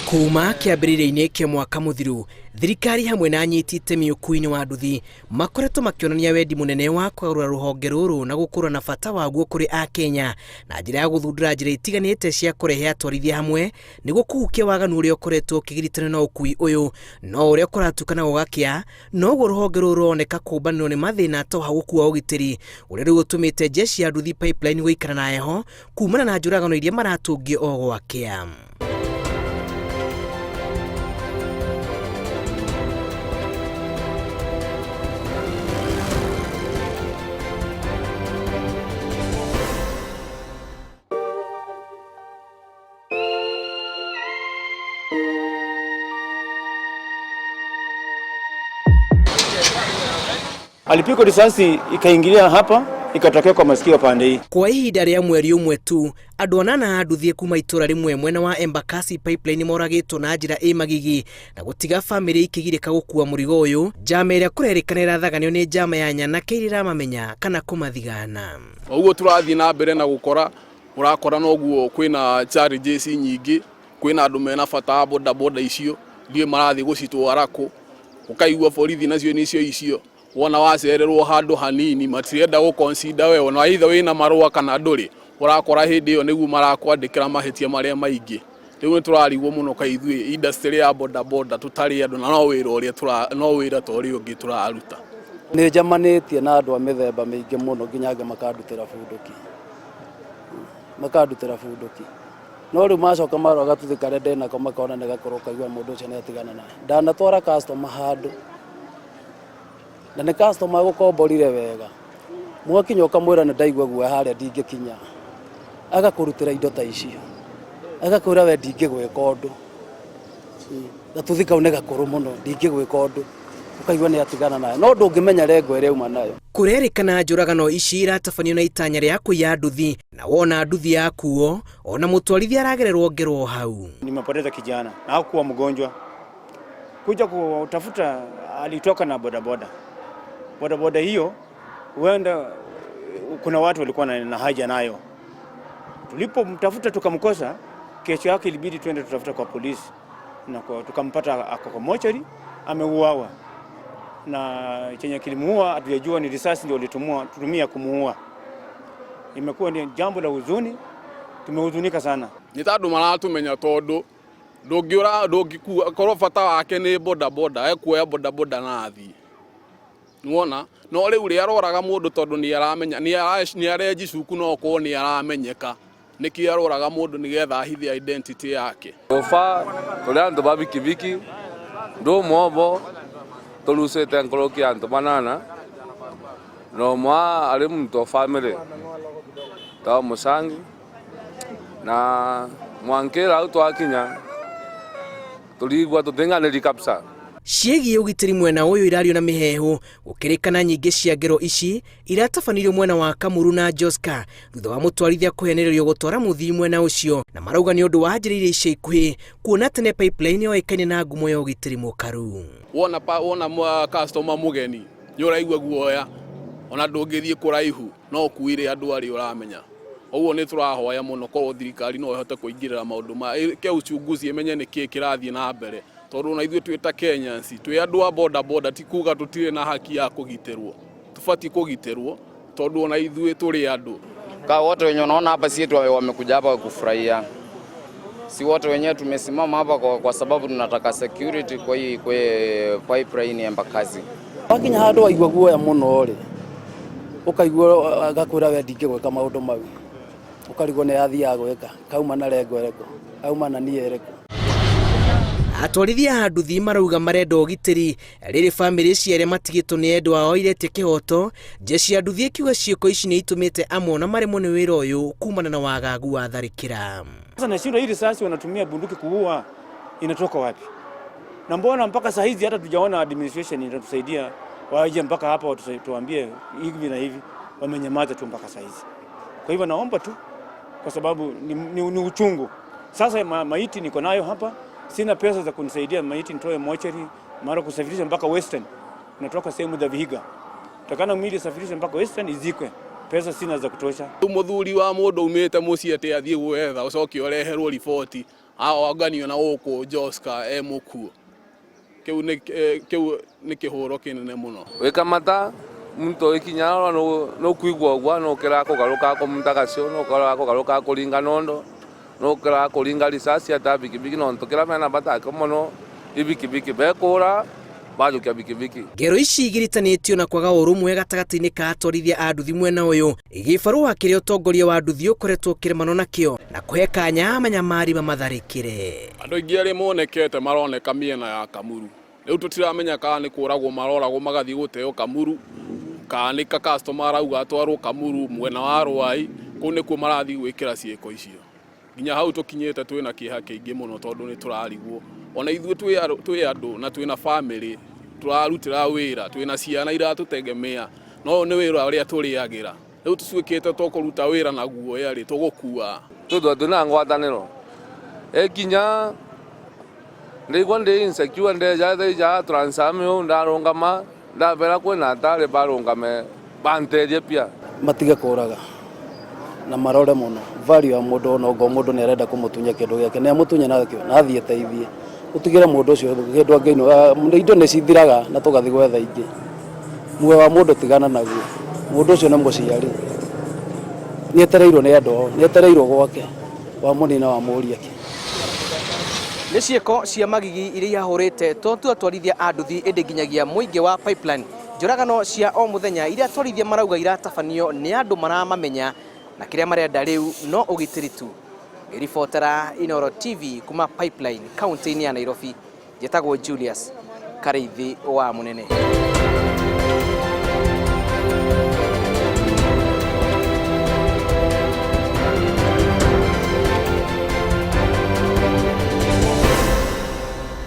Kuma kĩambĩrĩria-inĩ kĩa mwaka mũthiru, thirikari hamwe na anyiti itemi ũkui-inĩ wa nduthi makoretwo makĩonania wendi mũnene wa kũgarũra rũhonge rũrũ na gũkũra na bata waguo kũrĩ Akenya na njĩra ya gũthundũra njĩra itiganĩte cia kũrehe atwarithia hamwe nĩguo kũhukia waganu ũrĩa ũkoretwo ũkĩgiritana na ũkui ũyũ, no ũrĩa kũratukana gũgakĩa noguo rũhonge rũrũ ruoneka kũmbanĩrwo nĩ mathĩna ta wa gũkua ũgitĩri ũrĩa rĩu ũtũmĩte jeshi ya nduthi pipeline gũikara na heho kumana na njũragano iria maratũngio o gwakĩa. Alipigwa risasi ikaingilia hapa ikatokea kwa masikio pande hii. Kwa ihinda rĩa mweri ũmwe tu, andũ anana a nduthi kuma itũra rĩmwe mwena wa Embakasi pipeline moragĩtwo na njĩra ĩ magigi na gũtiga famĩlĩ ikĩgirĩka gũkua mũrigo ũyũ, njama ĩrĩa kũrerĩkana ĩrathaganio nĩ njama ya nyanake iria iramamenya kana kũmathigana. Ũguo tũrathiĩ na mbere na gũkora ũrakora noguo kwĩna challenges nyingĩ, kwĩna andũ mena bata boda icio ndiĩ marathiĩ gũcitwara kũ, ũkaigua borithi nacio nĩcio icio wona wacererwo handũ hanini matirenda gũconsider we ona either wĩna marũa kana ndũrĩ, ũrakora hĩndĩ ĩyo nĩguo marakwandĩkĩra mahĩtia marĩa maingĩ. Rĩu nĩ tũrarigwo mũno kaithuĩ industry ya boda tũtarĩ andũ na no wĩra ta ũrĩa ũngĩ tũraruta. Nĩ njamanĩtie na andũ a mĩthemba mĩingĩ mũno nginyagia makandutĩra bunduki. No rĩu macoka maroga tũthikare ndenako makona nĩ gakorwo kaigua mũndũ ũcio nĩ atigana naye. Ndanatwara customer handũ na nĩ customer gũkomborire wega, mwakinya ũkamwĩra nĩ ndaigua guoya harĩa ndingĩkinya, agakũrutĩra indo ta icio, agakwĩra we ndingĩgwĩka ũndũ, gatũthi kau nĩ gakũrũ mũno ndingĩgwĩka ũndũ, ũkaigua nĩ atigana nayo, no ndũngĩmenya rengo ĩrĩa uma nayo. Kũrerĩkana njũragano ici iratabanio na itanya rĩa kũiya nduthi, na wona nduthi yakuo ona mũtwarithia aragererwo ngero hau. Nimepoteza kijana na hakuwa mgonjwa, kuja kutafuta alitoka na boda hiyo, huenda kuna watu walikuwa na haja nayo. Tulipomtafuta tukamkosa, kesho yake ilibidi tuende tutafuta kwa polisi na tukampata ako kwa mochari ameuawa, na chenye kilimuua hatujajua ni risasi ndio walitumia kumuua. Imekuwa ni jambo la huzuni, tumehuzunika sana. Ni tandũ maratumenya tondũ ndũngĩkua korwo bata wake nĩ boda ekuoya boda na athii. Nuona no rĩu rĩa aroraga mũndũ tondũ nĩ aramenya nĩ arenji cuku no ko nĩ aramenyeka nĩkĩ aroraga mũndũ nĩgetha ahithie identity yake. Ofa tũrĩ andũ ba bikibiki ndũ mobo tũrucĩte nkoroki andũ banana no mwa arĩ muntu family ta musangi na mwankĩra au twakinya tũrigwa tũtenganĩri kabisa. Ciĩgiĩ ũgitĩri mwena ũyũ irario na mĩhehu, gũkĩrĩkana nyingĩ cia ngero ici iratabanirio mwena wa Kamuru na Joska thutha wa mũtwarithia kũhenererio gũtwara mũthii mwena ũcio, na marauga nĩ ũndũ wa njĩra icia ikuhĩ kuona tene pipeline yoĩkaine na ngumo ya ũgitĩri mũkaru. Wona customer mũgeni nĩ ũraigua guoya, ona ndũngĩthiĩ kũraihu no kuire andũ arĩa ũramenya. Ũguo nĩ tũrahoya mũno korwo thirikari no ĩhote kũingĩrĩra maũndũ ma ke uchunguzi ĩmenye nĩkĩ kĩrathiĩ na mbere, tondũ na ithuĩ twĩta Kenyans twĩ andũ a boda ti kuga tũtirĩ na haki ya kũgitĩrwo, tũbatiĩ kũgitĩrwo tondũ na ithuĩ tũrĩ andũ. Kwa wote wenye unaona hapa sisi wamekuja hapa kufurahia, si wote wenyewe tumesimama hapa kwa sababu tunataka security kwa hii pipeline ya Embakasi. Wakinya handũ waigua guoya mũno rĩ, ũkaigua agakwĩra we ndingĩgwĩka maũndũ mau, ũkarigwo nĩ athiaga gwĩka kauma na rengo ĩrĩkũ, auma na niĩ ĩrĩkũ. Atwarithia a nduthi marauga marenda ũgitĩri rĩrĩ famĩlĩ ciere matigĩtwo nĩ endwa ao iretie kĩhoto. Jeshi ya nduthi ikiuga ciĩko ici nĩ itũmĩte amwe na maremwo nĩ wĩra ũyũ kumana na wagagu wa tharĩkĩra. Sasa nashindwa hii risasi wanatumia bunduki kuua inatoka wapi? Na mbona mpaka saa hizi hata tujaona administration inatusaidia waje mpaka hapa watuambie hivi na hivi, wamenyamaza tu mpaka saa hizi. Kwa hivyo naomba tu kwa sababu ni uchungu. Sasa maiti niko nayo hapa, sina pesa za kunisaidia maiti nitoe mochari mara kusafirisha mpaka Western. Natoka sehemu za Vihiga. Takana mwili safirisha mpaka Western izikwe. pesa sina za kutosha. Muthuri wa mundu umite mucie ati athie gwetha ucoke ureherwo riboti aganio na uko Joska mukuo kiu ni kihuro kinene muno wikamata muntu ikinyara no kuigwa gwa no kira kugaruka ko mutagacio no kira kugaruka kuringa nondo no kira kuringa risasi ata bikibiki no ntokira mena bata ko mono ibikibiki bekura bajukia bikibiki. Ngero ici igiritanitio na kwaga urumwe gatagati-ini ka atwarithia a nduthi mwena uyu igibaru wa kiria utongoria wa nduthi ukoretwo kiremano nakio na kuhe kanya manyamari mamatharikire. Andu aingi ari monekete maroneka miena ya Kamuru. Riu tutiramenya kana ni kuragwo maroragwo magathi guteo Kamuru kana ka customer arauga atwarwo Kamuru mwena wa Rwai kuu nikuo marathi gwikira cieko icio. Nginya hau tukinyete twina kiha kiingi muno tondu ni turarigwo ona ithuĩ twi andu na twina family turarutira wira twina ciana iratutegemea no ni wira uria turiagira riu tucwikite tukuruta wira na guoya ri tugukua tuna ngwataniro ekinya ndigwa ndi insecure ndeja transame ndarungama ndabera kwina atari barungame banterie pia matiga kuraga na marore muno value ya mundu no go mundu ni arenda kumutunya kindu giake ni amutunya nakio na athie teithie utigira mundu ucio kindu angeino indo ni cithiraga na tugathi gwetha ingi muwe wa mundu tigana naguo mundu ucio ni muciari ni etereirwo ni andu ni etereirwo gwake wa munina wa muria ki ni cieko cia magigi iria yahurite tontu atwarithia a nduthi indi nginyagia muingi wa pipeline njuragano cia o muthenya iria atwarithia marauga iratabanio ni andu maramamenya na kiria marenda riu no ugitiri tu. Reportera Inoro TV kuma Pipeline, kaunti-ini ya Nairobi. Jetagwo Julius Kareithi wa Munene.